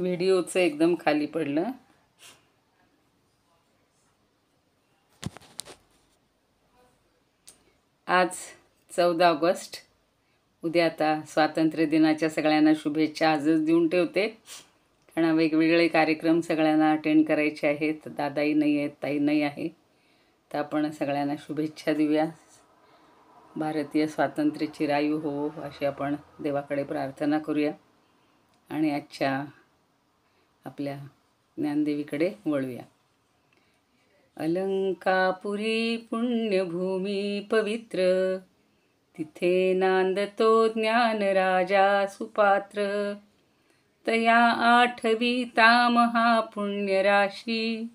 व्हिडिओचं एकदम खाली पडलं. आज 14 ऑगस्ट. उद्या आता स्वातंत्र्य दिनाच्या सगळ्यांना शुभेच्छा आजच देऊन ठेवते, कारण वेगवेगळे कार्यक्रम सगळ्यांना अटेंड करायचे आहेत. दादाही नाही आहेत, ताई नाही आहे, तर आपण सगळ्यांना शुभेच्छा देऊया. भारतीय स्वातंत्र्य चिरायू हो अशी आपण देवाकडे प्रार्थना करूया आणि आजच्या आपल्या ज्ञानदेवीकडे वळूया. अलंकापुरी पुण्यभूमी पवित्र, तिथे नांदतो ज्ञान राजा सुपात्र. तया आठविता महापुण्य राशी,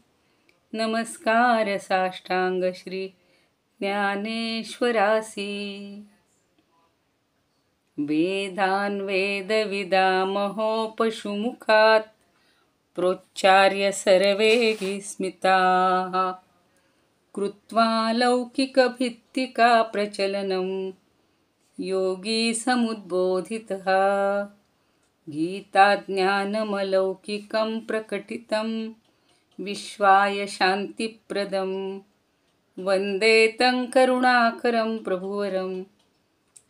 नमस्कार साष्टांग श्री ज्ञानेश्वरासी. वेदान वेदविदामहो पशुमुखात, प्रोच्चार्य सर्वे स्मिताः. कृत्वा लौकिकभित्तिका प्रचलनं, योगी समुद्बोधितः. गीताज्ञानमलौकिकं प्रकटितं, विश्वाय शान्तिप्रदं. वन्दे तं करुणाकरं प्रभुवरं,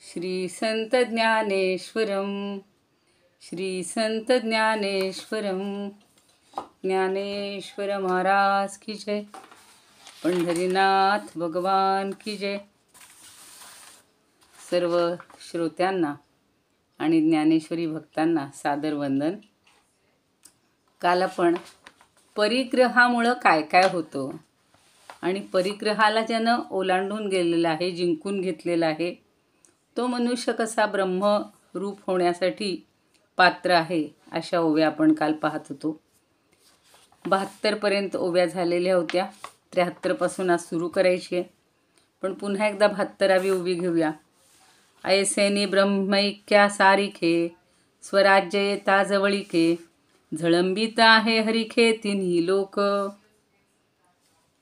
श्रीसंतज्ञानेश्वरं. श्रीसंतज्ञानेश्वरं. ज्ञानेश्वर महाराज की जय. पंढरीनाथ भगवान की जय. सर्व श्रोत्यांना आणि ज्ञानेश्वरी भक्तांना सादर वंदन. काल आपण परिग्रहामुळं काय काय होतं आणि परिग्रहाला ज्यानं ओलांडून गेलेला आहे, जिंकून घेतलेला आहे, तो मनुष्य कसा ब्रह्मरूप होण्यासाठी पात्र आहे, अशा ओव्या आपण काल पाहत होतो. 72 पर्यंत ओव्या झालेल्या होत्या. 73 पासून आज सुरू करायची आहे, पण पुन्हा एकदा 72वी ओवी घेऊया. ऐसेनी ब्रह्मैक्या सारिखे, स्वराज्य येता जवळिके. झळंबित आहे हरिखे तिन्ही लोक.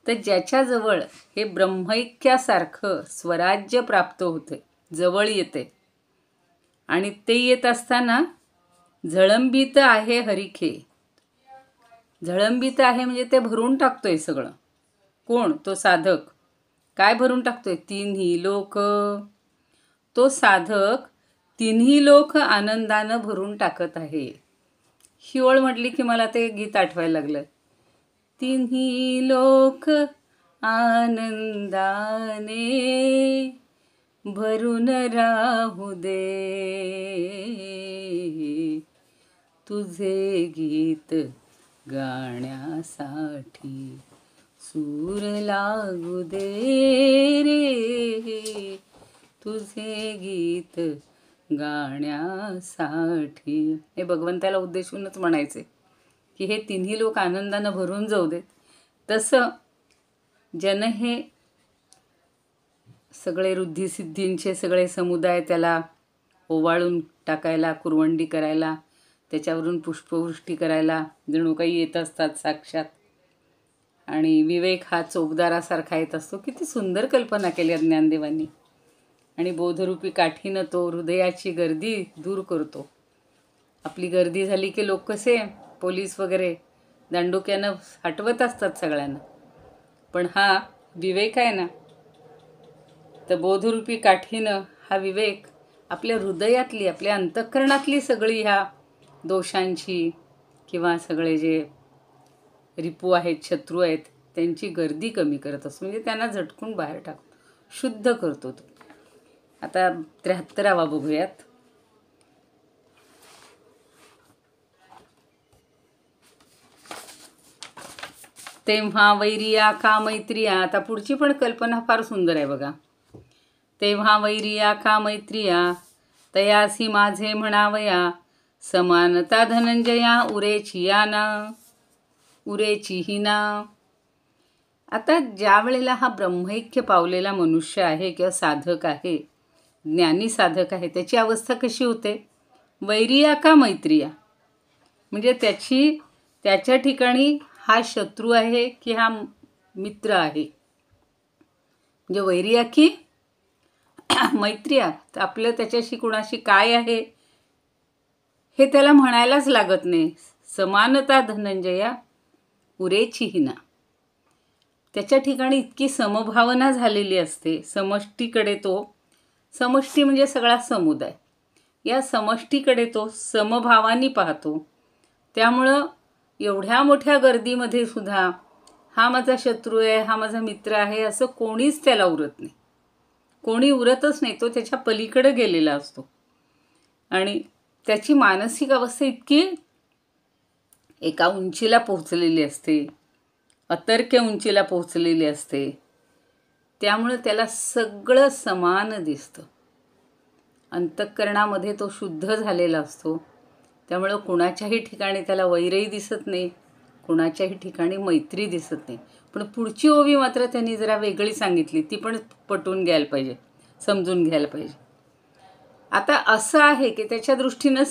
तर ज्याच्याजवळ हे ब्रह्मैक्यासारखं स्वराज्य प्राप्त होते, जवळ येते, आणि ते येत असताना झळंबित आहे हरिखे. झळंबित आहे म्हणजे ते भरून टाकतोय सगळं. कोण? तो साधक. काय भरून टाकतोय? तिन्ही लोक. तो साधक तिन्ही लोक आनंदानं भरून टाकत आहे. ही ओळ म्हटली की मला ते गीत आठवायला लागलं. तिन्ही लोक आनंदाने भरून राहू दे, तुझे गीत गाण्यासाठी सूर लागू दे रे, तुझे गीत गाण्यासाठी. हे भगवंताला उद्देशूनच म्हणायचे की हे तिन्ही लोक आनंदानं भरून जाऊ देत. तसं ज्यानं हे सगळे रुद्धिसिद्धींचे सगळे समुदाय त्याला ओवाळून टाकायला, कुरवंडी करायला, त्याच्यावरून पुष्पवृष्टी करायला जणू काही येत असतात साक्षात, आणि विवेक हा चोपदारासारखा येत असतो. किती सुंदर कल्पना केली ज्ञानदेवांनी. आणि बोधरूपी काठीनं तो हृदयाची गर्दी दूर करतो. आपली गर्दी झाली की लोक कसे पोलीस वगैरे दांडुक्यानं हटवत असतात सगळ्यांना, पण हा विवेक आहे ना, तर बोधरूपी काठीनं हा विवेक आपल्या हृदयातली, आपल्या अंतःकरणातली सगळी ह्या दोषांची किंवा सगळे जे रिपू आहेत, शत्रू आहेत, त्यांची गर्दी कमी करत असतो. म्हणजे त्यांना झटकून बाहेर टाकतो, शुद्ध करतो तो. आता 73वा बघूयात. तेव्हा वैरिया का मैत्रिया. आता पुढची पण कल्पना फार सुंदर आहे बघा. तेव्हा वैरिया का मैत्रिया, तयासी माझे म्हणावया. समानता धनंजया उरेची याना, उरेची हिना. आता ज्या वेळेला हा ब्रह्मैक्य पावलेला मनुष्य आहे किंवा साधक आहे, ज्ञानी साधक आहे, त्याची अवस्था कशी होते? वैरिया का मैत्रिया, म्हणजे त्याच्या ठिकाणी हा शत्रू आहे की हा मित्र आहे. म्हणजे वैरिया की मैत्रिया. तर आपलं त्याच्याशी कुणाशी काय आहे हे त्याला म्हणायलाच लागत नाही. समानता धनंजया उरेची हिना. त्याच्या ठिकाणी इतकी समभावना झालेली असते. समष्टीकडे तो, समष्टी म्हणजे सगळा समुदाय, या समष्टीकडे तो समभावानी पाहतो. त्यामुळं एवढ्या मोठ्या गर्दीमध्ये सुद्धा हा माझा शत्रू आहे, हा माझा मित्र आहे असं कोणीच त्याला उरत नाही. कोणी उरतच नाही. तो त्याच्या पलीकडे गेलेला असतो. आणि त्याची मानसिक अवस्था इतकी एका उंचीला पोहोचलेली असते, अतर्क्य उंचीला पोहोचलेली असते. त्यामुळे त्याला सगळं समान दिसतं. अंतःकरणामध्ये तो शुद्ध झालेला असतो. त्यामुळं कुणाच्याही ठिकाणी त्याला वैरही दिसत नाही, कुणाच्याही ठिकाणी मैत्री दिसत नाही. पण पुढची ओवी मात्र त्यांनी जरा वेगळी सांगितली, ती पण पटवून घ्यायला पाहिजे, समजून घ्यायला पाहिजे. आता असं आहे की त्याच्या दृष्टीनं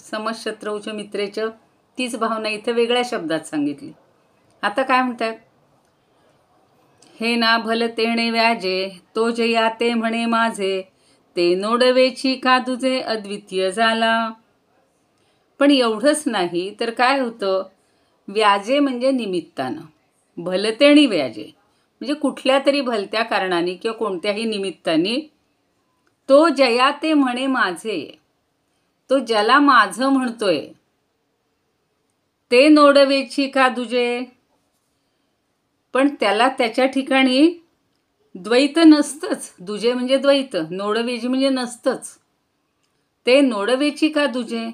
समशत्रूच्या मित्रेचं तीच भावना इथं वेगळ्या शब्दात सांगितली. आता काय म्हणतात, हे ना भल तेणे व्याजे, तो जया ते म्हणे माझे, ते नोडवेची का तुझे अद्वितीय झाला. पण एवढंच नाही तर काय होतं, व्याजे म्हणजे निमित्तानं, भलतेणी व्याजे म्हणजे कुठल्या तरी भलत्या कारणाने किंवा कोणत्याही निमित्ताने तो जया ते म्हणे माझे, तो ज्याला माझं म्हणतोय, ते नोडवेची का तुझे. पण त्याला त्याच्या ठिकाणी द्वैत नसतंच. दुजे म्हणजे द्वैत, नोडवेची म्हणजे नसतंच. ते नोडवेची का तुझे,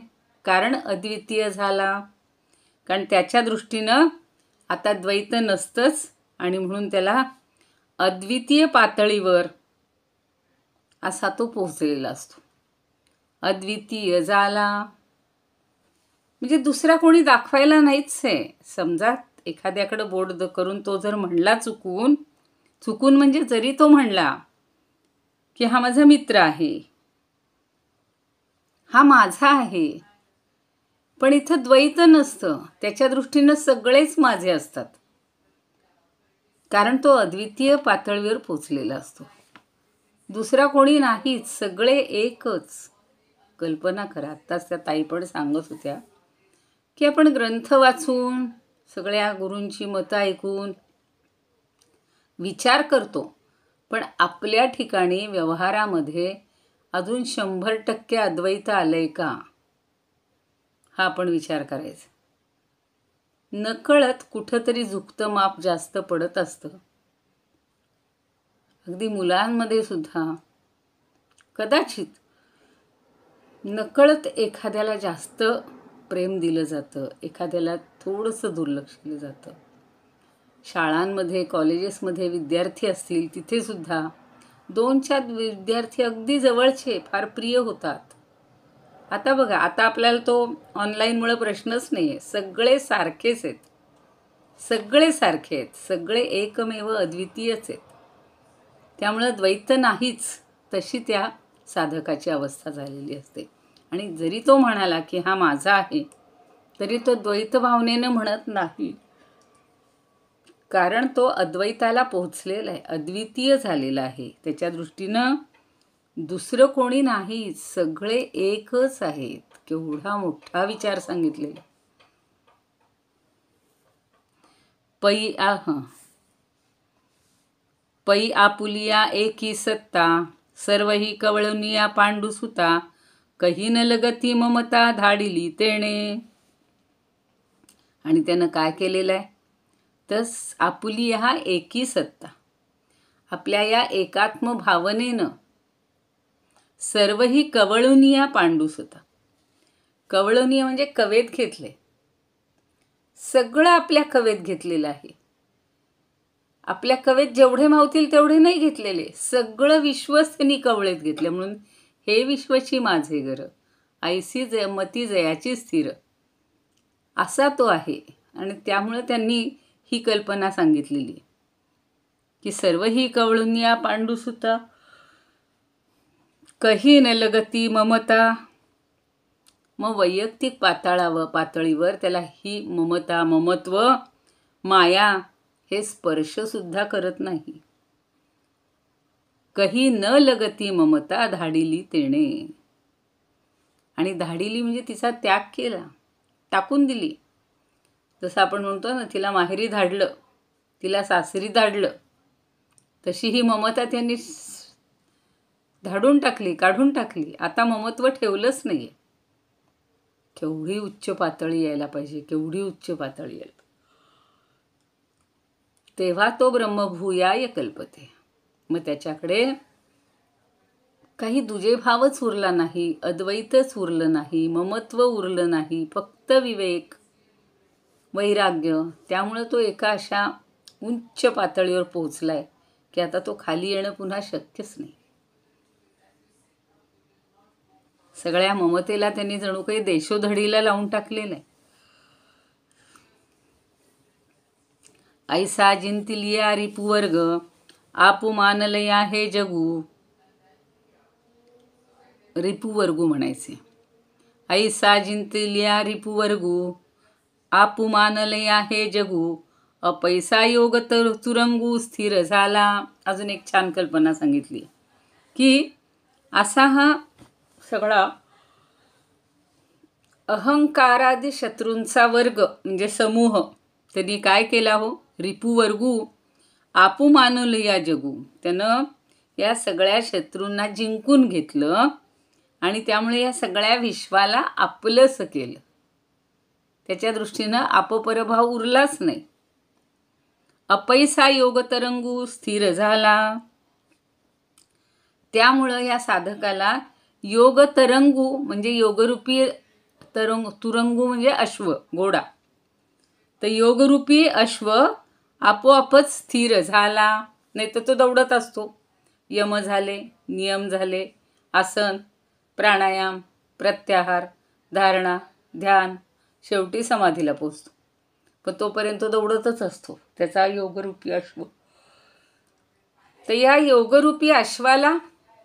कारण अद्वितीय झाला. कारण त्याच्या दृष्टीनं आता द्वैत नसतंच आणि म्हणून त्याला अद्वितीय पातळीवर असा तो पोहोचलेला असतो. अद्वितीय झाला म्हणजे दुसरा कोणी दाखवायला नाहीच आहे. समजा एखाद्याकडे बोट करून तो जर म्हणला चुकून म्हणजे जरी तो म्हणला की हा माझा मित्र आहे, हा माझा आहे, पण इथं द्वैत नसतं. त्याच्या दृष्टीनं सगळेच माझे असतात, कारण तो अद्वितीय पातळीवर पोचलेला असतो. दुसरा कोणी नाहीच, सगळे एकच. कल्पना करा, आत्ताच त्या ताई पण सांगत होत्या की आपण ग्रंथ वाचून, सगळ्या गुरूंची मतं ऐकून विचार करतो, पण आपल्या ठिकाणी व्यवहारामध्ये अजून 100% अद्वैत आलंय का, हा आपण विचार करायचा. नकळत कुठंतरी झुकतं माप जास्त पडत असतं. अगदी मुलांमध्ये सुद्धा कदाचित नकळत एखाद्याला जास्त प्रेम दिलं जातं, एखाद्याला थोडंसं दुर्लक्ष केलं जातं. शाळांमध्ये, कॉलेजेसमध्ये विद्यार्थी असतील, तिथे सुद्धा 2-4 विद्यार्थी अगदी जवळचे फार प्रिय होतात. आता बघा, आता आपल्याला तो ऑनलाईनमुळे प्रश्नच नाही आहे. सगळे सारखेच आहेत, सगळे सारखे आहेत, सगळे एकमेव अद्वितीयच आहेत. त्यामुळं द्वैत नाहीच, तशी त्या साधकाची अवस्था झालेली असते. आणि जरी तो म्हणाला की हा माझा आहे, तरी तो द्वैत भावनेनं म्हणत नाही, कारण तो अद्वैताला पोहोचलेला आहे, अद्वितीय झालेला आहे. त्याच्या दृष्टीनं दुसरं कोणी नाही, सगळे एकच आहेत. केवढा मोठा विचार सांगितलेला. पै आपुलिया एकी सत्ता, सर्व ही कवळुनिया पांडुसुता, कही न लगती ममता धाडिली तेणे. आणि त्यानं काय केलेलं आहे, तर आपुलिया हा एकी सत्ता, आपल्या या एकात्म भावनेनं सर्व ही कवळुनिया पांडुसुता. कवळुनिया म्हणजे कवेत घेतले, सगळं आपल्या कवेत घेतलेलं आहे. आपल्या कवेत जेवढे मावतील तेवढे नाही घेतलेले, सगळं विश्वच त्यांनी कवळेत घेतले. म्हणून हे विश्वची माझे घर, ऐसी मती जयाची स्थिर, असा तो आहे. आणि त्यामुळे त्यांनी ही कल्पना सांगितलेली की सर्व ही कवळुनिया पांडुसुता, कही न लगती ममता. मग वैयक्तिक पातळीवर त्याला ही ममता, ममत्व, माया हे स्पर्शसुद्धा करत नाही. कही न लगती ममता धाडिली तेणे. आणि धाडिली म्हणजे तिचा त्याग केला, टाकून दिली. जसं आपण म्हणतो ना, तिला माहेरी धाडलं, तिला सासरी धाडलं, तशी ही ममता त्यांनी धाडून टाकली, काढून टाकली. आता ममत्व ठेवलंच नाही. केवढी उच्च पातळी यायला पाहिजे, केवढी उच्च पातळी यायला. तेव्हा तो ब्रह्मभूयाय कल्पते. मग त्याच्याकडे काही दुजे भावच उरला नाही, अद्वैतच उरलं नाही, ममत्व उरलं नाही, फक्त विवेक, वैराग्य. त्यामुळं तो एका अशा उच्च पातळीवर पोहोचलाय की आता तो खाली येणं पुन्हा शक्यच नाही. सगळ्या ममतेला त्यांनी जणू काही देशोधडीला लावून टाकलेलं आहे. ऐसा जिंतिलिया रिपुवर्ग, आपू मानलया हे जगू. रिपुवर्गू म्हणायचे. ऐसा जिंतिलिया रिपुवर्गू, आपू मानलया हे जगू. अपैसा योग तर तुरंगू स्थिर झाला. अजून एक छान कल्पना सांगितली की असा हा सगळा अहंकारादी शत्रूंचा वर्ग म्हणजे समूह त्यांनी काय केला हो, रिपुवर्गू आपू मानलया जगू. त्यानं या सगळ्या शत्रूंना जिंकून घेतलं आणि त्यामुळे या सगळ्या विश्वाला आपलंसं केलं. त्याच्या दृष्टीनं अपपरभाव उरलाच नाही. अपैसा योग तरंगू स्थिर झाला. त्यामुळं या साधकाला योग तरंगू म्हणजे योगरूपी तुरंगू म्हणजे अश्व, घोडा. तर योगरूपी अश्व आपोआपच स्थिर झाला. नाही तर तो दौडत असतो. यम झाले, नियम झाले, आसन, प्राणायाम, प्रत्याहार, धारणा, ध्यान, शेवटी समाधीला पोचतो. पण तोपर्यंत तो दौडतच असतो, त्याचा योगरूपी अश्व. तर या योगरूपी अश्वाला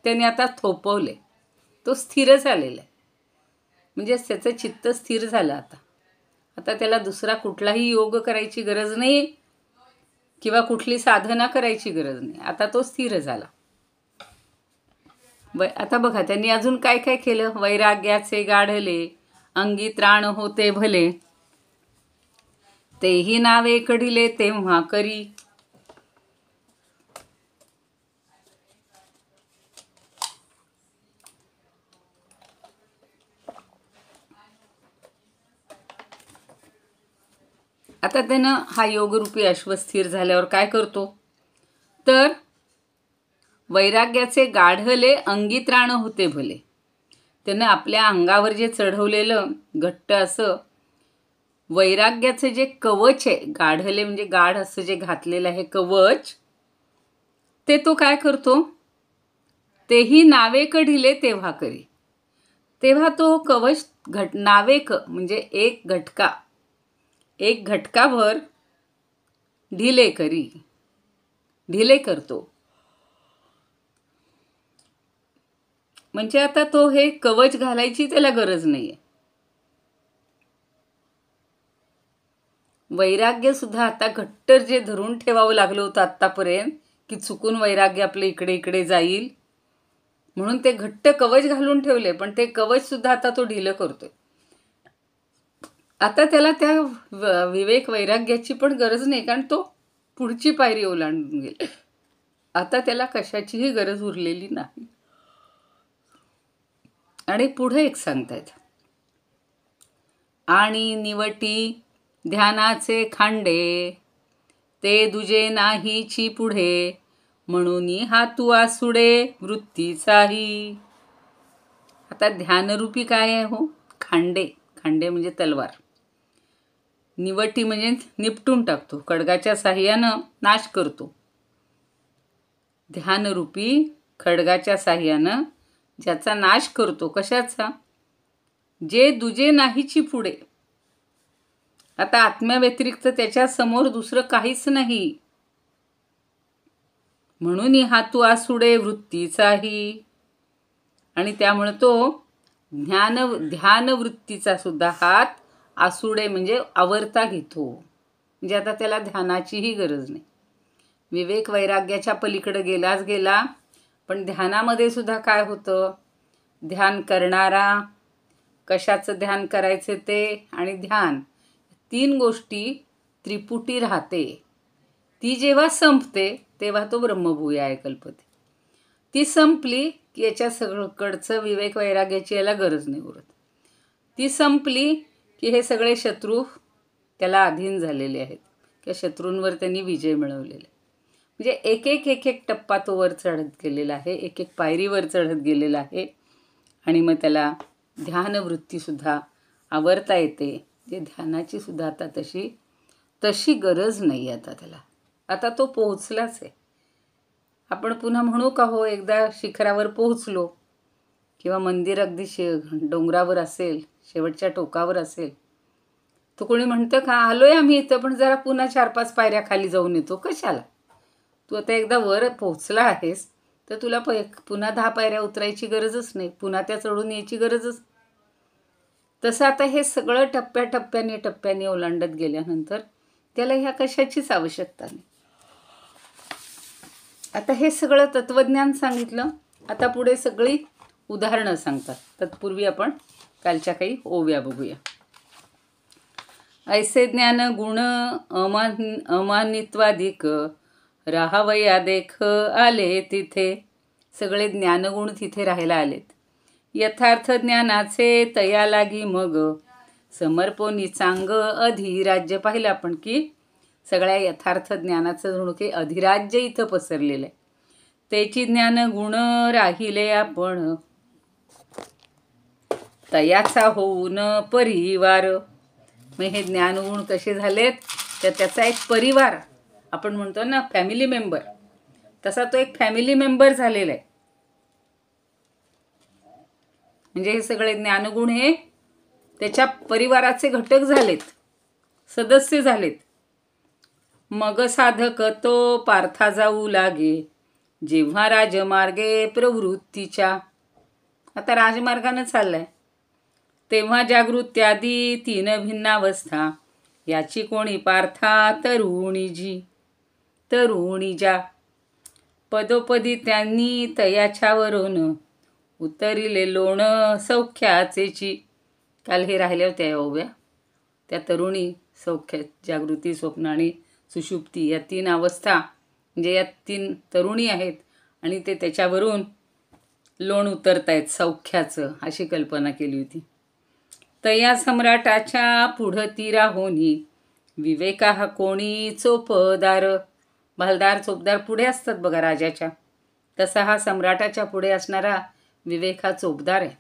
त्याने आता थोपवले. तो स्थिर झालेला आहे. म्हणजे त्याचं चित्त स्थिर झालं. आता त्याला दुसरा कुठलाही योग करायची गरज नाही किंवा कुठली साधना करायची गरज नाही. आता तो स्थिर झाला. आता बघा त्यांनी अजून काय काय केलं. वैराग्याचे गाढले अंगी त्राण होते भले, तेही नावे कढिले तेव्हा करी. आता त्यानं हा योगरूपी अश्व स्थिर झाल्यावर काय करतो, तर वैराग्याचे गाढले अंगी त्राण होते भले. त्यानं आपल्या अंगावर जे चढवलेलं घट्ट असं वैराग्याचं जे कवच आहे, गाढले म्हणजे गाढ असं जे घातलेलं आहे कवच, ते तो काय करतो, तेही नावे कढिले तेव्हा करी. तेव्हा तो कवच नावेक म्हणजे एक घटकाभर ढिले करतो. म्हणजे आता तो हे कवच घालायची त्याला गरज नाहीये. वैराग्य सुद्धा आता घट्ट जे धरून ठेवावं लागलं होतं आत्तापर्यंत की चुकून वैराग्य आपलं इकडे इकडे जाईल म्हणून ते घट्ट कवच घालून ठेवले, पण ते कवच सुद्धा आता तो ढिलं करतोय. आता त्याला त्या विवेक वैराग्याची पण गरज नाही, कारण तो पुढची पायरी ओलांडून गेला. आता त्याला कशाचीही गरज उरलेली नाही. आणि पुढे एक सांगतायत, आणि निवटी ध्यानाचे खांडे ते दुजे नाहीची पुढे, म्हणून हा तू आसुडे वृत्तीचाही. आता ध्यानरूपी काय आहे हो, खांडे म्हणजे तलवार. निवटी म्हणजे निपटून टाकतो, खडगाच्या साह्यानं नाश करतो. ध्यानरूपी खडगाच्या साह्यानं ज्याचा नाश करतो. कशाचा, जे दुजे नाहीची पुढे. आता आत्म्याव्यतिरिक्त त्याच्या समोर दुसरं काहीच नाही. म्हणून हा तू आसुडे वृत्तीचाही. आणि त्यामुळे तो ध्यान वृत्तीचा सुद्धा हात आसुडे म्हणजे आवरता घेतो. म्हणजे आता त्याला ध्यानाचीही गरज नाही. विवेक वैराग्याच्या पलीकडे गेलाच गेला. पण ध्यानामध्ये सुद्धा काय होतं, ध्यान करणारा, कशाचं ध्यान करायचं ते आणि ध्यान तीन गोष्टी त्रिपुटी राहते, ती जेव्हा संपते तेव्हा तो ब्रह्मभूयाय कल्पते. ती संपली की याच्या सगळकडचं विवेक वैराग्याची याला गरज नाही उरत. ती संपली की हे सगळे शत्रू त्याला अधीन झालेले आहेत किंवा शत्रूंवर त्यांनी विजय मिळवलेला आहे. म्हणजे एक एक एक एक टप्पा तो वर चढत गेलेला आहे, एक एक पायरीवर चढत गेलेला आहे. आणि मग त्याला ध्यानवृत्तीसुद्धा आवरता येते. जे ध्यानाची सुद्धा आता तशी गरज नाही आता त्याला. आता तो पोहोचलाच आहे. आपण पुन्हा म्हणू का हो, एकदा शिखरावर पोहोचलो किंवा मंदिर अगदी डोंगरावर असेल, शेवटच्या टोकावर असेल, तो कोणी म्हणतं का आलोय आम्ही इथं, पण जरा पुन्हा 4-5 पायऱ्या खाली जाऊन येतो. कशाला? तू आता एकदा वर पोहोचला आहेस तर तुला पुन्हा 10 पायऱ्या उतरायची गरजच नाही, पुन्हा त्या चढून यायची गरजच. तसं आता हे सगळं टप्प्याने ओलांडत गेल्यानंतर त्याला ह्या कशाचीच आवश्यकता नाही. आता हे सगळं तत्वज्ञान सांगितलं. आता पुढे सगळी उदाहरणं सांगतात. तत्पूर्वी आपण कालच्या काही ओव्या बघूया. ऐसे ज्ञान गुण अमानित्वाधिक राहावया देख आले तिथे. सगळे ज्ञानगुण तिथे राहायला आलेत. यथार्थ ज्ञानाचे तया लागी मग समर्पोनी चांग अधिराज्य. पाहिलं आपण की सगळ्या यथार्थ ज्ञानाचं जणू काही अधिराज्य इथं पसरलेलं आहे. त्याची ज्ञान गुण राहिले आपण तयाचा होऊन परिवार. मग हे ज्ञानगुण कसे झालेत तर त्याचा एक परिवार, आपण म्हणतो ना फॅमिली मेंबर, तसा तो एक फॅमिली मेंबर झालेला आहे. म्हणजे हे सगळे ज्ञानगुण हे त्याच्या परिवाराचे घटक झालेत, सदस्य झालेत. मग साधक तो पार्था जाऊ लागे जेव्हा राजमार्गे प्रवृत्तीच्या. आता राजमार्गानं चाललाय तेव्हा जागृत्यादी 3 भिन्नावस्था याची कोणी पार्था तरुणी जा. पदोपदी त्यांनी तयाच्यावरून उतरिले लोण सौख्याचेची. काल हे राहिल्या होत्या ओव्या. त्या तरुणी सौख्य, जागृती, स्वप्न आणि सुषुप्ती या 3 अवस्था, म्हणजे या 3 तरुणी आहेत आणि ते त्याच्यावरून लोण उतरतायत सौख्याचं, अशी कल्पना केली होती. तया सम्राटाच्या पुढती राहोनी विवेका हा कोणी चोपदार. भालदार चोपदार पुढे असतात बघा राजाच्या, तसा हा सम्राटाच्या पुढे असणारा विवेक हा चोपदार आहे.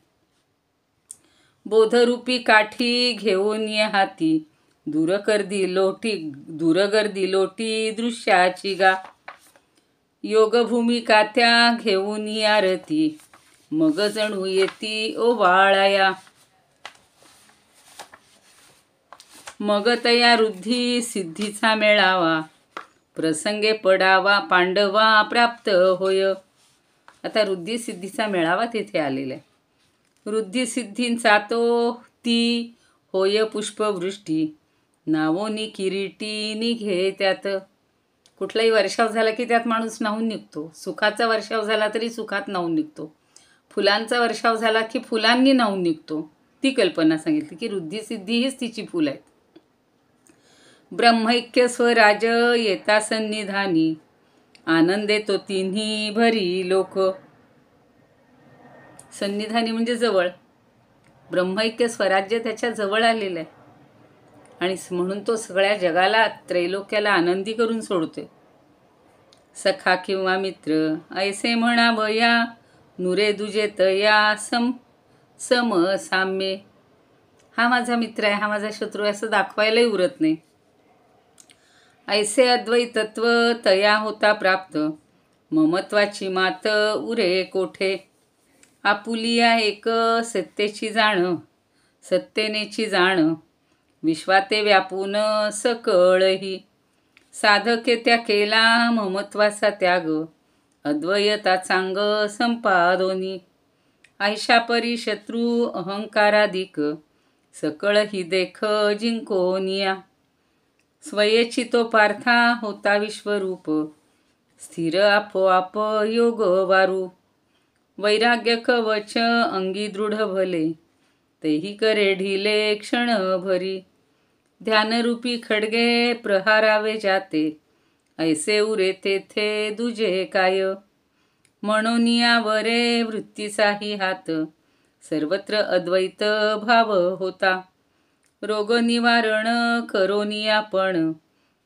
बोधरूपी काठी घेऊन हाती दूरगर्दी लोटी दृश्याची गा. योगभूमिका त्या घेऊन आरती मग जणू येती ओवाळाया. मग तया रुद्धी सिद्धीचा मेळावा प्रसंगे पडावा पांडवा प्राप्त होय. आता रुद्धी सिद्धीचा मेळावा तिथे आलेला आहे. रुद्धी सिद्धींचा ती होय पुष्पवृष्टी नावोनी किरीटी निघे त्यात. कुठलाही वर्षाव झाला की त्यात माणूस न्हावून निघतो. सुखाचा वर्षाव झाला तरी सुखात न्हावून निघतो. फुलांचा वर्षाव झाला की फुलांनी न्हावून निघतो. ती कल्पना सांगितली की रुद्धी सिद्धी हीच तिची फुलं आहेत. ब्रह्मैक्य स्वराज येता सन्निधानी आनंदे तो तिन्ही भरी लोक. सन्निधानी म्हणजे जवळ. ब्रह्मैक्य स्वराज्य त्याच्या जवळ आलेलं आहे आणि म्हणून तो सगळ्या जगाला, त्रैलोक्याला आनंदी करून सोडतोय. सखा किंवा मित्र ऐसे म्हणावया नुरे दुजे तया सम साम्ये. हा माझा मित्र आहे, हा माझा शत्रू आहे असं दाखवायलाही उरत नाही. ऐसे अद्वैतत्व तया होता प्राप्त ममत्वाची मात उरे कोठे. आपुलिया एक सत्तेनेची जाण विश्वाते व्यापून सकळही. साधके त्या केला ममत्वाचा त्याग अद्वयता चांग संपादोनी. आयशा परी शत्रू अहंकाराधिक सकळ ही देख जिंकोनिया. स्वयेची तो पार्था होता विश्वरूप स्थिर आपोआप योग वारू. वैराग्य कवच अंगी दृढ भले तेही करे ढिले क्षण भरी. ध्यानरूपी खडगे प्रहारावे जाते, ऐसे उरे तेथे दुजे काय. म्हणून यावरे वृत्तीचाही हात, सर्वत्र अद्वैत भाव होता. रोग निवारण करोनी आपण,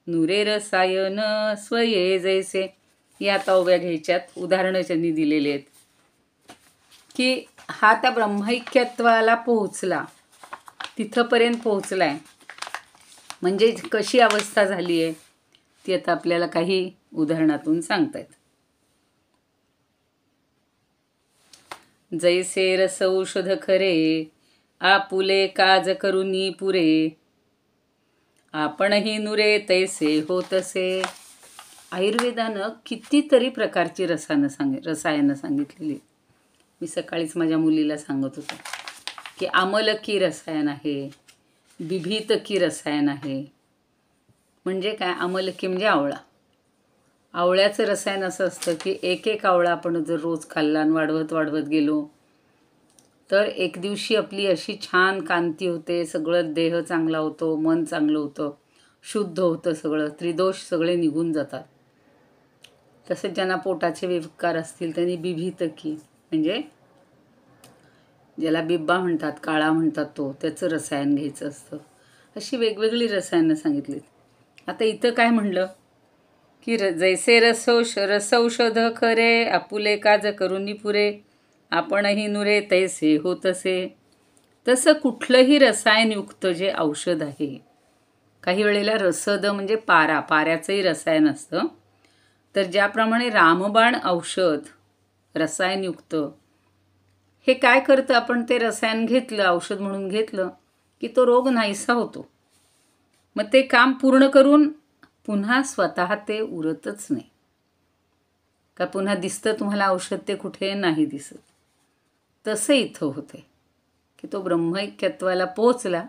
नुरे रसायन स्वये जैसे. या तवव्या घ्यायच्यात. उदाहरणं त्यांनी दिलेली आहेत की हा त्या ब्रह्मैक्यत्वाला पोहोचला, तिथंपर्यंत पोहोचलाय म्हणजे कशी अवस्था झाली आहे ती आता आपल्याला काही उदाहरणातून सांगतायत. जैसे रस औषध खरे, आपुले काज करुनी पुरे, आपणही नुरे तैसे होतसे. आयुर्वेदानं कितीतरी प्रकारची रसायनं सांगितलेली. मी सकाळीच माझ्या मुलीला सांगत होतो की आमलकी रसायन आहे, बिभीतकी रसायन आहे. म्हणजे काय? आमलकी म्हणजे आवळा. आवळ्याचं रसायन असं असतं की एक एक आवळा आपण जर रोज खाल्ला आणि वाढवत गेलो तर एक दिवशी आपली अशी छान कांती होते, सगळं देह चांगला होतो, मन चांगलं होतं, शुद्ध होतं, सगळं त्रिदोष सगळे निघून जातात. तसेच ज्यांना पोटाचे विकार असतील त्यांनी बिभीतकी म्हणजे ज्याला बिब्बा म्हणतात, काळा म्हणतात, त्याचं रसायन घ्यायचं असतं. अशी वेगवेगळी रसायनं सांगितलीत. आता इथं काय म्हणलं की जैसे रसौषध खरे, आपुले काज करुनी पुरे, आपणही नुरे तैसे होतसे. तसं कुठलंही रसायनयुक्त जे औषध आहे, काही वेळेला रसद म्हणजे पाऱ्याचंही रसायन असतं. तर ज्याप्रमाणे रामबाण औषध रसायनयुक्त, हे काय करतं, आपण ते रसायन घेतलं, औषध म्हणून घेतलं की तो रोग नाहीसा होतो. मग ते काम पूर्ण करून पुन्हा स्वतः ते उरतच नाही. का पुन्हा दिसतं तुम्हाला औषध, ते कुठे नाही दिसत. तसं इथं होते की तो ब्रह्मैक्यत्वाला पोचला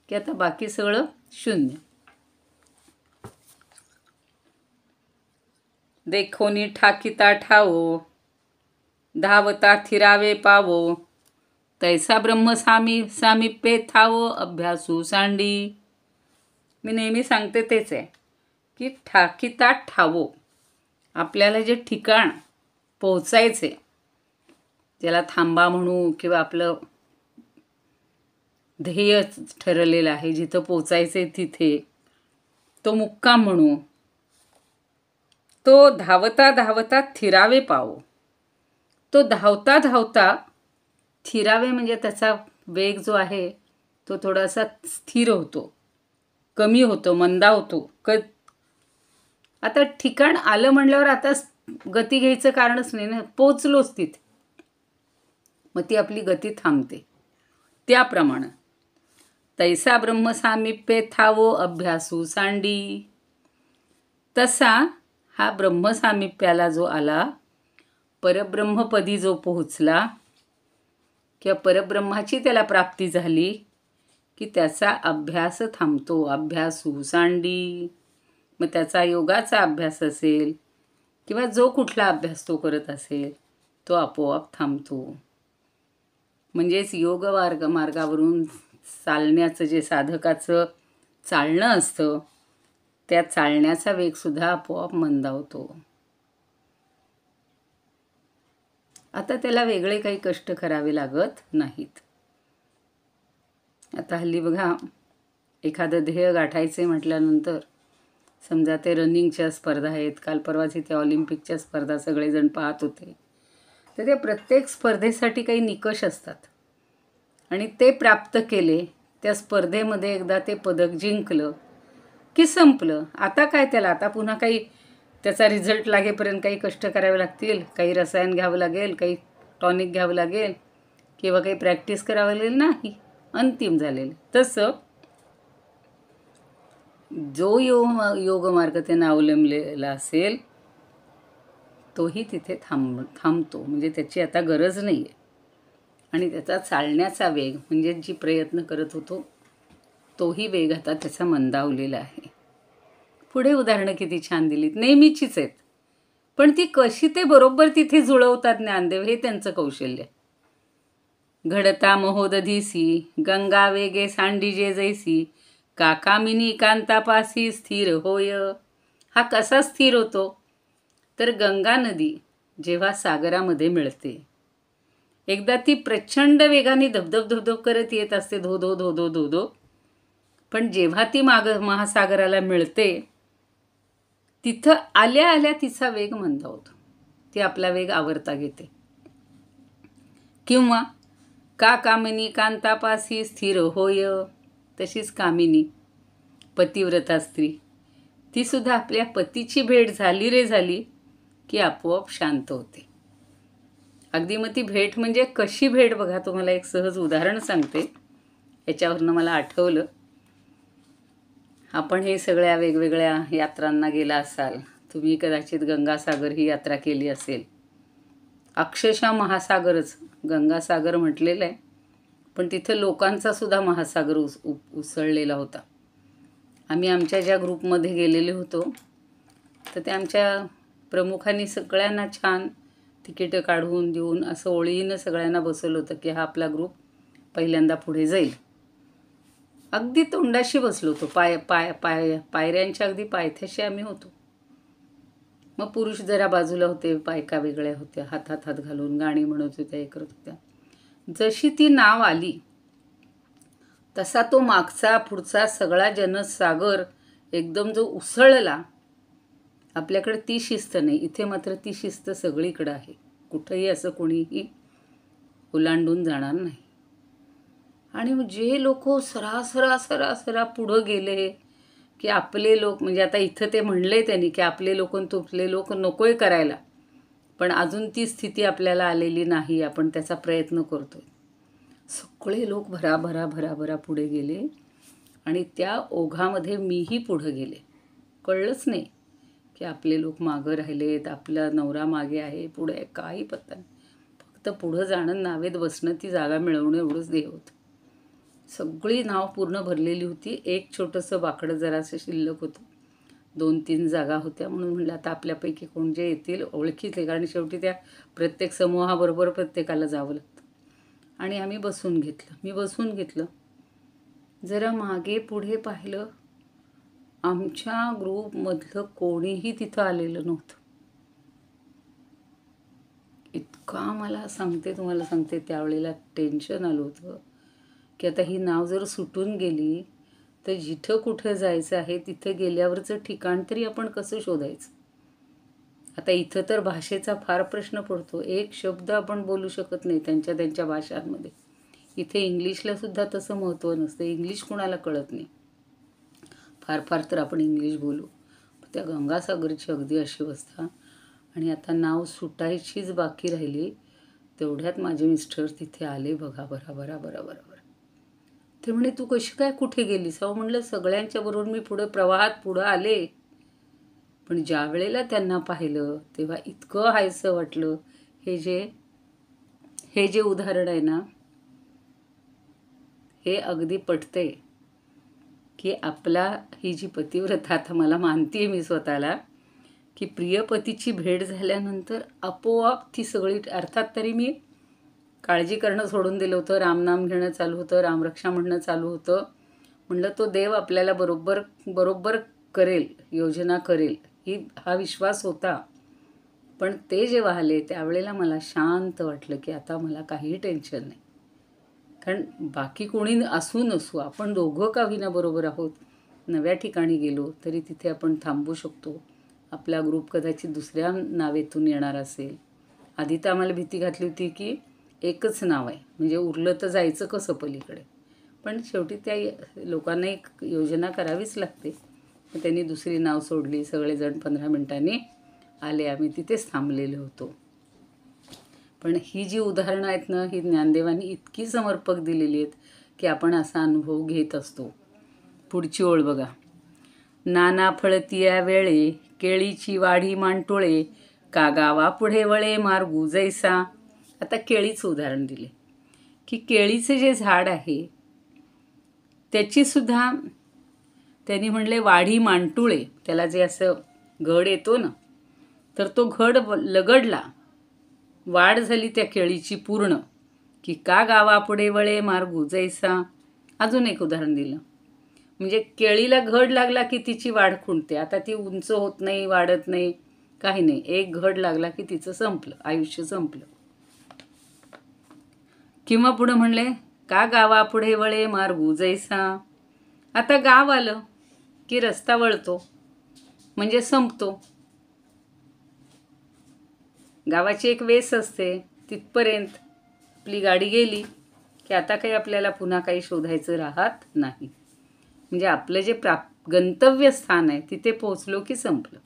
की आता बाकी सगळं शून्य. देखोनी ठाकिता ठावो, धावता थिरावे पावो, तैसा सामिप्ये थावो अभ्यासू सांडी. मी नेहमी सांगते तेच आहे की ठाकिता ठावो, आपल्याला जे ठिकाण पोहोचायचे, ज्याला थांबा म्हणू किंवा आपलं ध्येय ठरलेलं आहे, जिथं पोचायचे तिथे तो मुक्काम म्हणू, तो धावता धावता थिरावे पावो. तो धावता धावता थिरावे म्हणजे त्याचा वेग जो आहे तो थोडासा स्थिर होतो, कमी होतो, मंदा होतो. आता ठिकाण आलं म्हणल्यावर आता गती घ्यायचं कारणच नाही ना, पोचलोच तिथे, मग ती आपली गती थांबते. त्याप्रमाणे तैसा ब्रह्मसामिप्ये थावो अभ्यासू सांडी. तसा हा ब्रह्मसामिप्याला जो आला, परब्रह्मपदी जो पोहोचला किंवा परब्रह्माची त्याला प्राप्ती झाली की त्याचा अभ्यास थांबतो. अभ्यासू सांडी. मग त्याचा योगाचा अभ्यास असेल किंवा जो कुठला अभ्यास तो करत असेल तो आपोआप थांबतो. म्हणजेच योग मार्गावरून चालण्याचं जे साधकाचं चालणं असतं, त्या चालण्याचा वेगसुद्धा आपोआप मंदावतो. आता त्याला वेगळे काही कष्ट करावे लागत नाहीत. आता हल्ली बघा, एखादं ध्येय गाठायचे म्हटल्यानंतर, समजा ते रनिंगच्या स्पर्धा आहेत, काल परवाच इथे ऑलिम्पिकच्या स्पर्धा सगळेजण पाहत होते, तर त्या प्रत्येक स्पर्धेसाठी काही निकष असतात आणि ते प्राप्त केले, त्या स्पर्धेमध्ये एकदा ते पदक जिंकलं की संपलं. आता काय त्याला, आता पुन्हा काही त्याचा रिझल्ट लागेपर्यंत काही कष्ट करावे लागतील, काही रसायन घ्यावं लागेल, काही टॉनिक घ्यावं लागेल किंवा काही प्रॅक्टिस करावं लागेल, नाही, अंतिम झालेलं. तसं जो योगमार्ग त्यानं अवलंबलेला असेल तोही तिथे थांबतो. म्हणजे त्याची आता गरज नाही आहे आणि त्याचा चालण्याचा वेग म्हणजे जी प्रयत्न करत होतो तोही वेग आता त्याचा मंदावलेला आहे. पुढे उदाहरणं किती छान दिलीत, नेहमीचीच आहेत, पण ती कशी ते बरोबर तिथे जुळवतात ज्ञानदेव, हे त्यांचं कौशल्य. घडता महोदधीसी, गंगा वेगे सांडीजे जैसी, काकामिनी कांतापासी स्थिर होय. हा कसा स्थिर होतो? तर गंगा नदी जेव्हा सागरामध्ये मिळते, एकदा ती प्रचंड वेगाने धबधब धबधब करत येत असते, धो धो धो धो धो धो. पण जेव्हा ती महासागराला मिळते, तिथं आल्या आल्या तिचा वेग मंदावतो. ती आपला वेग आवर्ता घेते. किंवा का कामिनी कांतापासी स्थिर होय. तशीच कामिनी पतिव्रता स्त्री, ती सुद्धा आपल्या पतीची भेट झाली रे झाली की आपोआप शांत होते. अगदी मग ती भेट म्हणजे कशी भेट बघा, तुम्हाला एक सहज उदाहरण सांगते. याच्यावरनं मला आठवलं, आपण हे सगळ्या वेगवेगळ्या यात्रांना गेला असाल. तुम्ही कदाचित गंगासागर ही यात्रा केली असेल. अक्षरशः महासागरच, गंगासागर म्हटलेलं आहे, पण तिथं लोकांचा सुद्धा महासागर उसळलेला होता. आम्ही आमच्या ज्या ग्रुपमध्ये गेलेले होतो, तर त्या आमच्या प्रमुखांनी सगळ्यांना छान तिकीटं काढून देऊन असं ओळीनं सगळ्यांना बसवलं होतं की हा आपला ग्रुप पहिल्यांदा पुढे जाईल. अगदी तोंडाशी बसलो होतो, पायऱ्यांच्या अगदी पायथ्याशी आम्ही होतो. मग पुरुष जरा बाजूला होते, बायका वेगळ्या होत्या, हातात हात घालून गाणी म्हणत होत्या, हे करत होत्या. जशी ती नाव आली तसा तो मागचा पुढचा सगळा जनसागर एकदम जो उसळला. आपल्याकडे ती शिस्त नाही, इथे मात्र ती शिस्त सगळीकडे आहे. कुठंही असं कोणीही ओलांडून जाणार नाही. आणि जे लोक सरा पुढं गेले की आपले लोक, म्हणजे आता इथं ते म्हणले त्यांनी की आपले लोक तुपले लोक नकोय करायला, पण अजून ती स्थिती आपल्याला आलेली नाही, आपण त्याचा प्रयत्न करतोय. सगळे लोक भराभरा पुढे गेले आणि त्या ओघामध्ये मीही पुढं गेले. कळलंच नाही की आपले लोक मागं राहिलेत, आपला नवरा मागे आहे, पुढे काही पत्ता नाही. फक्त पुढं जाणं, नावेत बसणं, ती जागा मिळवणं एवढंच ध्येय होतं. सगळी नाव पूर्ण भरलेली होती. एक छोटंसं बाकडं जरासं शिल्लक होतं. 2-3 जागा होत्या. म्हणून म्हणलं आता आपल्यापैकी कोण जे येतील ओळखीचे, कारण शेवटी त्या प्रत्येक समूहाबरोबर प्रत्येकाला जावं लागतं. आणि आम्ही बसून घेतलं, मी बसून घेतलं. जरा मागे पुढे पाहिलं, आमच्या ग्रुपमधलं कोणीही तिथं आलेलं नव्हतं. इतका मला तुम्हाला सांगते त्यावेळेला टेन्शन आलं होतं की आता ही नाव जर सुटून गेली तर जिथं कुठं जायचं आहे तिथं गेल्यावरचं ठिकाण तरी आपण कसं शोधायचं. आता इथं तर भाषेचा फार प्रश्न पडतो, एक शब्द आपण बोलू शकत नाही त्यांच्या भाषांमध्ये. इथे इंग्लिशला सुद्धा तसं महत्त्व नसतं, इंग्लिश कोणाला कळत नाही. फार तर आपण इंग्लिश बोलू. त्या गंगासागरची अगदी अशी अवस्था. आणि आता नाव सुटायचीच बाकी राहिली, तेवढ्यात माझे मिस्टर तिथे आले बघा. बरा. ते म्हणे तू कशी काय कुठे गेलीस? अहो म्हणलं सगळ्यांच्या बरोबर मी प्रवाहात पुढं आले, पण ज्या वेळेला त्यांना पाहिलं तेव्हा इतकं हायसं वाटलं. हे जे उदाहरण आहे ना, हे अगदी पटतंय की ही जी पतिव्रता, आता मला मानते मी स्वतःला, की प्रियपतीची भेट झाल्यानंतर आपोआप ती सगळी, अर्थात तरी मी काळजी करणं सोडून दिलं होतं, रामनाम घेणं चालू होतं, रामरक्षा म्हणणं चालू होतं. म्हणलं तो देव आपल्याला बरोबर करेल, योजना करेल, हा विश्वास होता. पण ते जेव्हा आले त्यावेळेला मला शांत वाटलं की आता मला काही टेन्शन नाही. कारण बाकी कोणी असू नसू, आपण दोघं का होईना बरोबर आहोत. नव्या ठिकाणी गेलो तरी तिथे आपण थांबू शकतो. आपला ग्रुप कदाचित दुसऱ्या नावेतून येणार असेल. आधी तर आम्हाला भीती घातली होती की एकच नाव आहे, म्हणजे उरलं तर जायचं कसं पलीकडे. पण शेवटी त्या लोकांना एक योजना करावीच लागते. मग त्यांनी दुसरी नाव सोडली. सगळेजण 15 मिनिटांनी आले. आम्ही तिथेच थांबलेलो होतो. पण ही जी उदाहरणं आहेत ना, ही ज्ञानदेवांनी इतकी समर्पक दिलेली आहेत की आपण असा अनुभव घेत असतो. पुढची ओळ बघा. नाना फळतिया वेळे, केळीची वाढी मांटोळे, का गावा पुढे वळे मार्गू जैसा. आता केळीचं उदाहरण दिले की केळीचं जे झाड आहे त्याची सुद्धा त्यांनी म्हणले वाढी मांटुळे, त्याला जे असं घड येतो ना, तर तो घड लगडला, वाढ झाली त्या केळीची पूर्ण, की का गावा पुढे वळे मार्गू जैसा. अजून एक उदाहरण दिलं. म्हणजे केळीला घड लागला की तिची वाढ खुंटते. आता ती उंच होत नाही, वाढत नाही, काही नाही. एक घड लागला की तिचं संपलं, आयुष्य संपलं. किंवा पुढे म्हणले, का गावा पुढे वळे मार्गू जैसा. आता गाव आलं की रस्ता वळतो, म्हणजे संपतो. गावाची एक वेस असते, तिथपर्यंत आपली गाडी गेली की आता काही आपल्याला पुन्हा काही शोधायचं राहत नाही. म्हणजे आपलं जे गंतव्य स्थान आहे तिथे पोहोचलो की संपलं.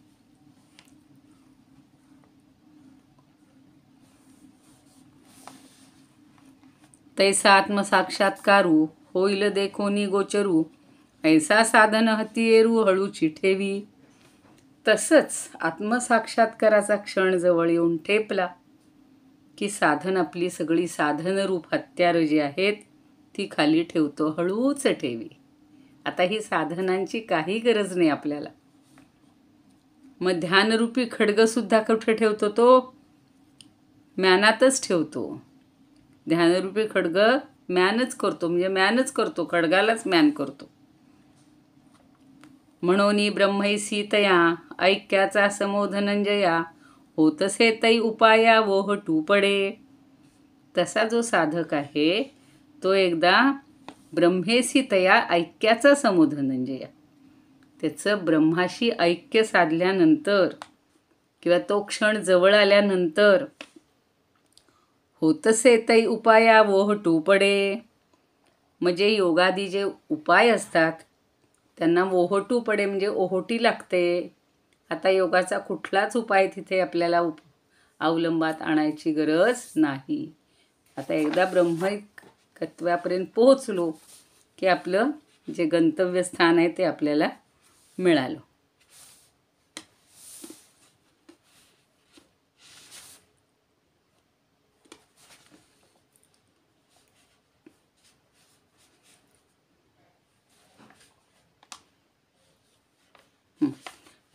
तैसा आत्मसाक्षात्कारू होईल देखोनी गोचरू, ऐसा साधन हतीयेरू हळूची ठेवी. तसंच आत्मसाक्षात्काराचा क्षण जवळ येऊन ठेपला की साधन, आपली सगळी साधनरूप हत्यारं जी आहेत ती खाली ठेवतो, हळूच ठेवी. आता ही साधनांची काही गरज नाही आपल्याला. मग ध्यानरूपी खड्गसुद्धा कुठे ठेवतो? तो म्यानातच ठेवतो. ध्यानरूपी खड्ग म्यानच करतो, म्हणजे म्यानच करतो, खड्गालाच म्यान करतो. म्हणून ब्रह्मैसी तया ऐक्याचा समो धनंजया, होतसे तै उपाया वोहटू पडे. तसा जो साधक आहे तो एकदा ब्रह्मेसी तया ऐक्याचा समो धनंजया, त्याचं ब्रह्माशी ऐक्य साधल्यानंतर किंवा तो क्षण जवळ आल्यानंतर होतसे तै उपाया वोहटू पडे, म्हणजे योगादी जे उपाय असतात त्यांना वोहटू पडे, म्हणजे ओहोटी लागते. आता योगाचा कुठलाच उपाय तिथे आपल्याला अवलंबात आणायची गरज नाही. आता एकदा ब्रह्मैकत्वापर्यंत पोहोचलो की आपलं जे गंतव्य स्थान आहे ते आपल्याला मिळालं.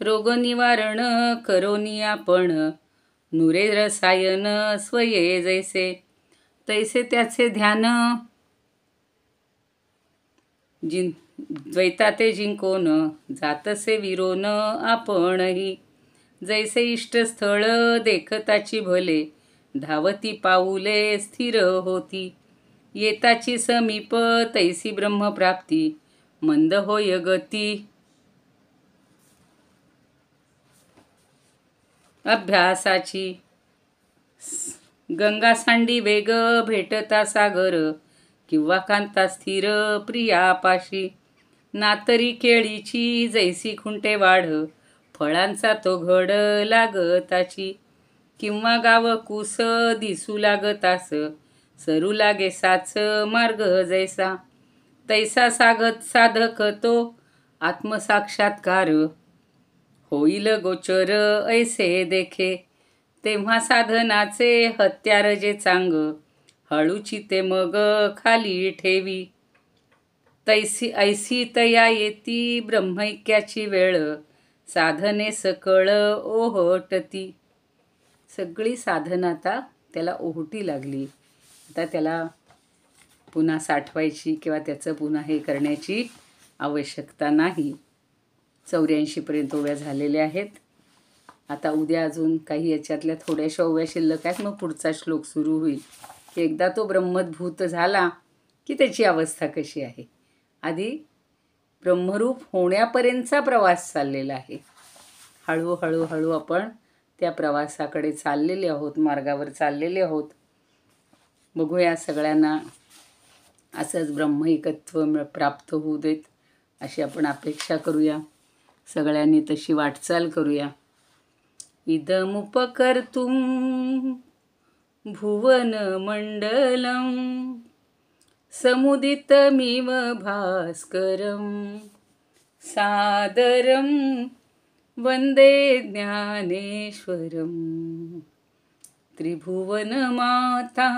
रोग निवारण करोनी आपण, नुरे रसायन स्वये जैसे, तैसे त्याचे ध्यान. द्वैताते जिंकोन जातसे विरोन आपणही, जैसे इष्टस्थळ देखताची भले, धावती पाऊले स्थिर होती. येताची समीप तैसी ब्रह्मप्राप्ती, मंद होय गती. अभ्यासाची गंगा सांडी वेग भेटता सागर, किंवा कांता स्थिर प्रियापाशी. नातरी केळीची जैसी खुंटे वाढ, फळांचा तो घड लागताची. किंवा गाव कुस दिसू लागतास, सरू लागे साच मार्ग जैसा. तैसा साधक तो आत्मसाक्षात्कार, होईल गोचर ऐसे देखे. तेव्हा साधनाचे हत्यार जे चांग, हळूची ते मग खाली ठेवी. ऐसी तया येती ब्रह्मैक्याची वेळ, साधने सकळ ओहटती. सगळी साधन आता त्याला ओहटी लागली. आता त्याला पुन्हा साठवायची किंवा त्याचं पुन्हा हे करण्याची आवश्यकता नाही. 84पर्यंत ओव्या झालेल्या आहेत. आता उद्या अजून काही याच्यातल्या थोड्याशा ओव्या शिल्लक आहेत. मग पुढचा श्लोक सुरू होईल की एकदा तो ब्रह्मद्भूत झाला की त्याची अवस्था कशी आहे. आधी ब्रह्मरूप होण्यापर्यंतचा प्रवास चाललेला आहे. हळूहळू हळू आपण त्या प्रवासाकडे चाललेले आहोत, मार्गावर चाललेले आहोत. बघूया सगळ्यांना असंच ब्रह्मैकत्व प्राप्त होऊ देत अशी आपण अपेक्षा करूया. सगळ्यांनी तशी वाटचाल करूया. इदमुपकर्तुं भुवनमण्डलं, समुदितमिव भास्करं, सादरं वन्दे ज्ञानेश्वरं. त्रिभुवनमाता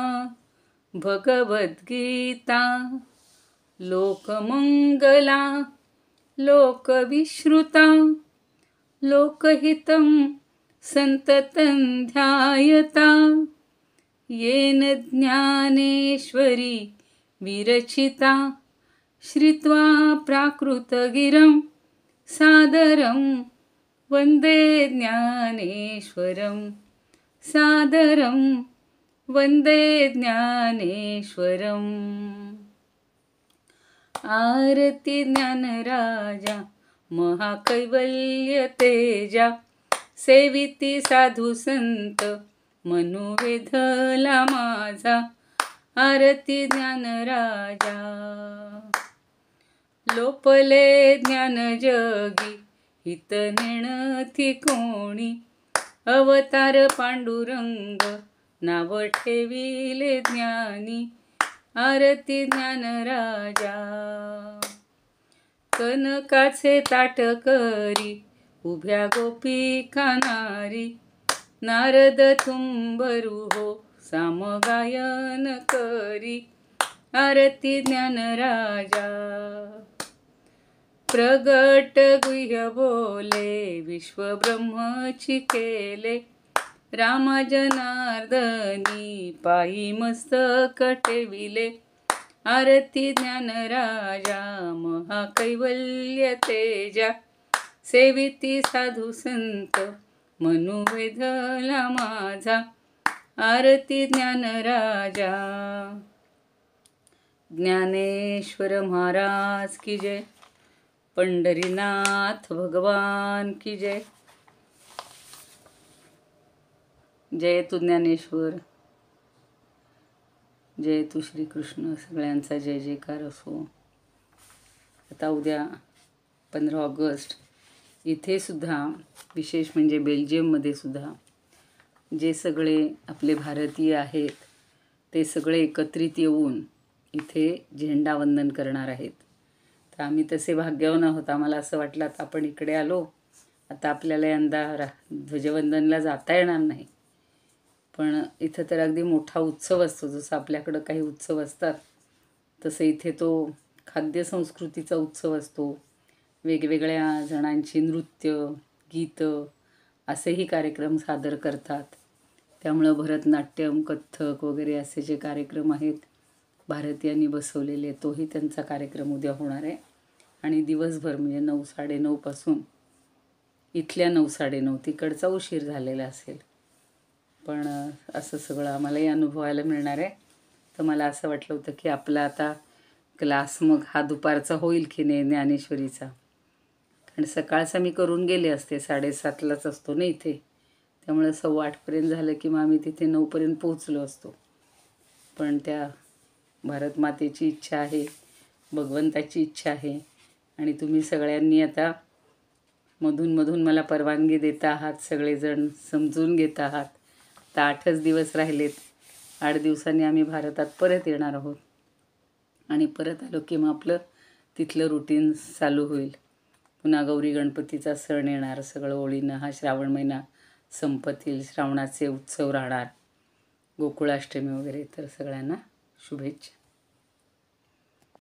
भगवद्गीता, लोकमंगला लोकविश्रुता, लोकहितं संततं ध्यायता. येन ज्ञानेश्वरी विरचिता, श्रित्वा प्राकृतगिरं सादरं वन्दे ज्ञानेश्वरं सादरं वन्दे ज्ञानेश्वरम्। आरती ज्ञानराजा महाकैवल्य तेजा, सेविती साधू संत मनोवेधला माझा। आरती ज्ञानराजा लोपले ज्ञान जगी, हित नेणती कोणी। अवतार पांडुरंग नाव ठेविले ज्ञानी। आरती ज्ञानराजा कनकाचे ताट करी, उभ्या गोपिका नारी। नारद तुंबरू हो सामगायन करी। आरती ज्ञानराजा प्रगट गुह्य बोले, विश्व ब्रह्मची केले। रामा जनार्दनी पायी मस्तक ठेविले। आरती ज्ञानराजा महाकैवल्य तेजा, सेविती साधू संत मनोवेधला माझा। आरती ज्ञानराजा ज्ञानेश्वर महाराज की जय। पंढरीनाथ भगवान की जय। जय तू ज्ञानेश्वर, जय तू श्रीकृष्ण। सगळ्यांचा जय जयकार असो। आता उद्या 15 ऑगस्ट इथे सुद्धा विशेष म्हणजे बेल्जियममध्ये सुद्धा जे सगळे आपले भारतीय आहेत ते सगळे एकत्रित येऊन इथे झेंडावंदन करणार आहेत। तर आम्ही तसे भाग्यवान आहोत। आम्हाला असं वाटलं आता आपण इकडे आलो, आता आपल्याला यंदा ध्वजवंदनला जाता येणार नाही, पण इथं तर अगदी मोठा उत्सव असतो। जसं आपल्याकडं काही उत्सव असतात तसं इथे तो खाद्यसंस्कृतीचा उत्सव असतो। वेगवेगळ्या जणांची नृत्य, गीतं असेही कार्यक्रम सादर करतात। त्यामुळं भरतनाट्यम, कथ्थक वगैरे असे जे कार्यक्रम आहेत भारतीयांनी बसवलेले, तोही त्यांचा कार्यक्रम उद्या होणार आहे। आणि दिवसभर म्हणजे 9, 9:30 पासून इथल्या 9, 9:30 तिकडचा उशीर झालेला असेल, पण असं सगळं आम्हालाही अनुभवायला मिळणार आहे। तर मला असं वाटलं होतं की आपला आता क्लास मग हा दुपारचा होईल की नाही ज्ञानेश्वरीचा, कारण सकाळचा मी करून गेले असते, 7:30लाच असतो ना इथे, त्यामुळे 7:15पर्यंत झालं की मग आम्ही तिथे 9पर्यंत पोहोचलो असतो। पण त्या भारतमातेची इच्छा आहे, भगवंताची इच्छा आहे, आणि तुम्ही सगळ्यांनी आता मधून मला परवानगी देता आहात, सगळेजण समजून घेत आहात। तर 8च दिवस राहिलेत, 8 दिवसांनी आम्ही भारतात परत येणार आहोत आणि परत आलो की मग आपलं तिथलं रुटीन चालू होईल। पुन्हा गौरी गणपतीचा सण येणार, सगळं ओळीनं हा श्रावण महिना संपत येईल, श्रावणाचे उत्सव राहणार, गोकुळाष्टमी वगैरे। तर सगळ्यांना शुभेच्छा।